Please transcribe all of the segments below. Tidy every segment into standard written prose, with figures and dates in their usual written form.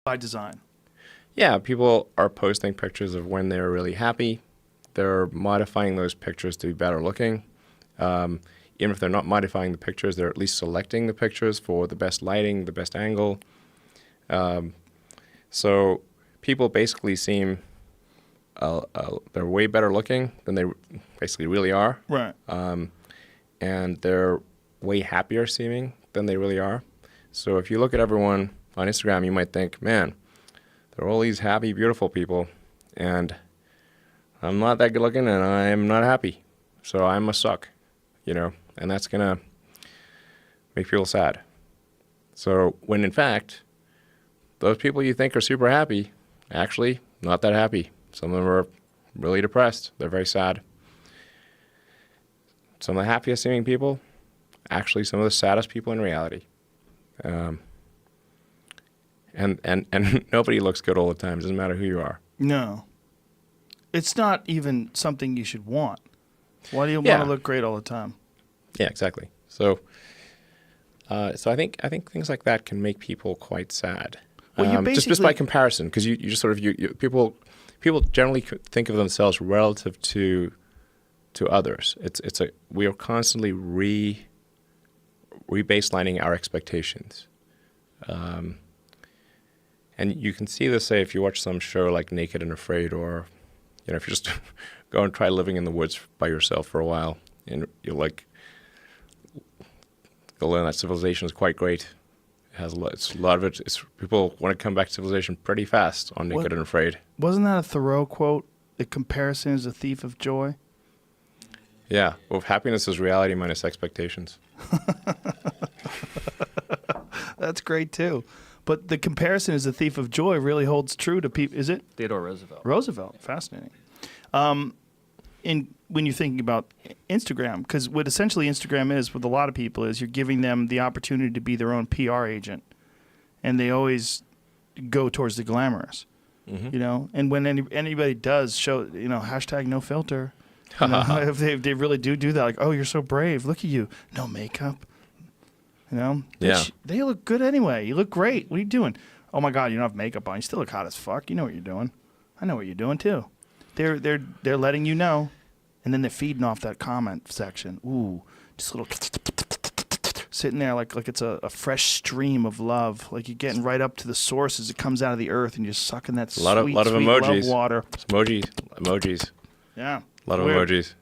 by design. Yeah, people are posting pictures of when they're really happy. They're modifying those pictures to be better looking. Even if they're not modifying the pictures, they're at least selecting the pictures for the best lighting, the best angle. So people basically seem they're way better looking than they basically really are. Right. And they're way happier seeming than they really are. So if you look at everyone on Instagram, you might think, man, they're all these happy, beautiful people, and I'm not that good looking, and I'm not happy. So I must suck, and that's going to make people sad. So when in fact, those people you think are super happy, actually not that happy. Some of them are really depressed. They're very sad. Some of the happiest seeming people, actually some of the saddest people in reality. And nobody looks good all the time. It doesn't matter who you are. No. It's not even something you should want. Why do you want to look great all the time? Yeah, exactly. So I think things like that can make people quite sad. Well, just by comparison, because you just sort of people generally think of themselves relative to others. We are constantly rebaselining our expectations. And you can see this, say, if you watch some show like Naked and Afraid, or if you just go and try living in the woods by yourself for a while, and you'll learn that civilization is quite great. It has a lot of it. People want to come back to civilization pretty fast on Naked and Afraid. Wasn't that a Thoreau quote? The comparison is a thief of joy. Yeah. Well, happiness is reality minus expectations. That's great too. But the comparison is a thief of joy really holds true to people. Is it? Theodore Roosevelt. Roosevelt. Fascinating. When you're thinking about Instagram, because what essentially Instagram is with a lot of people is you're giving them the opportunity to be their own PR agent, and they always go towards the glamorous, And when anybody does show, hashtag no filter, if they really do that, like, oh, you're so brave, look at you, no makeup, Yeah. They look good anyway. You look great. What are you doing? Oh my God, you don't have makeup on. You still look hot as fuck. You know what you're doing. I know what you're doing too. They're letting you know, and then they're feeding off that comment section. Ooh, just a little sitting there like it's a fresh stream of love. Like you're getting right up to the source as it comes out of the earth, and you're sucking that sweet lot of emojis. love water. Emojis. Yeah. A lot of emojis.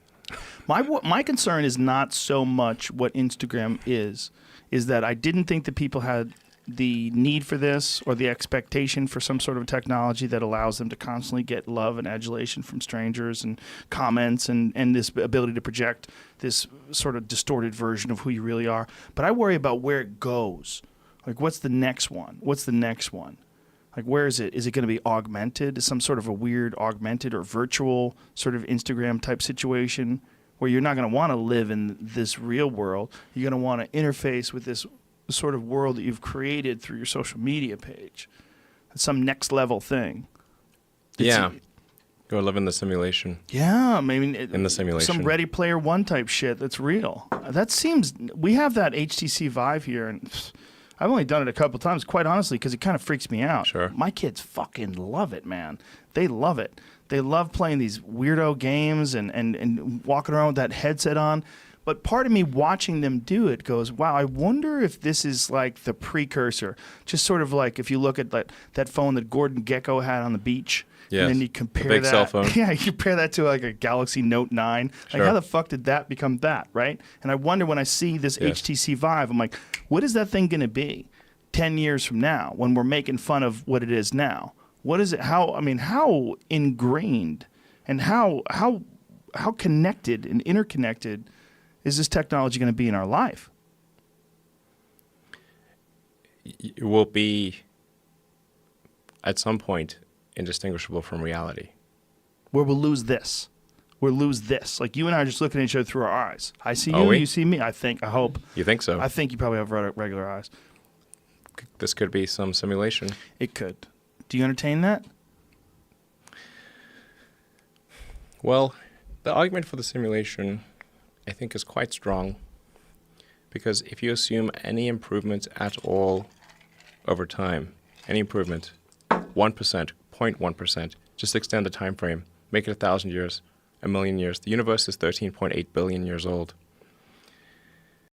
My concern is not so much what Instagram is that I didn't think that people had the need for this or the expectation for some sort of technology that allows them to constantly get love and adulation from strangers and comments and this ability to project this sort of distorted version of who you really are. But I worry about where it goes. Like, what's the next one? What's the next one? Like, where is it? Is it going to be augmented? Some sort of a weird augmented or virtual sort of Instagram type situation where you're not going to want to live in this real world. You're going to want to interface with this sort of world that you've created through your social media page. It's some next level thing. Go live in the simulation. Yeah, I mean, in the simulation. Some Ready Player One type shit that's real. That seems, we have that HTC Vive here, and I've only done it a couple times, quite honestly, because it kind of freaks me out. Sure. My kids fucking love it, man. They love it. They love playing these weirdo games and walking around with that headset on. But part of me watching them do it goes, wow, I wonder if this is like the precursor. Just sort of like if you look at that phone that Gordon Gekko had on the beach. Yes. And then you compare the big that. Cell phone. Yeah, you compare that to like a Galaxy Note 9. Sure. Like, how the fuck did that become that, right? And I wonder when I see this HTC Vive, I'm like, what is that thing going to be 10 years from now when we're making fun of what it is now? What is it? How ingrained and how connected and interconnected is this technology going to be in our life? It will be, at some point, indistinguishable from reality. Where we'll lose this. We'll lose this. Like, you and I are just looking at each other through our eyes. I see you, you see me. I hope. You think so? I think you probably have regular eyes. This could be some simulation. It could. Do you entertain that? Well, the argument for the simulation, I think, is quite strong, because if you assume any improvement at all over time, any improvement, 1%, 0.1%, just extend the time frame, make it 1,000 years, a million years. The universe is 13.8 billion years old.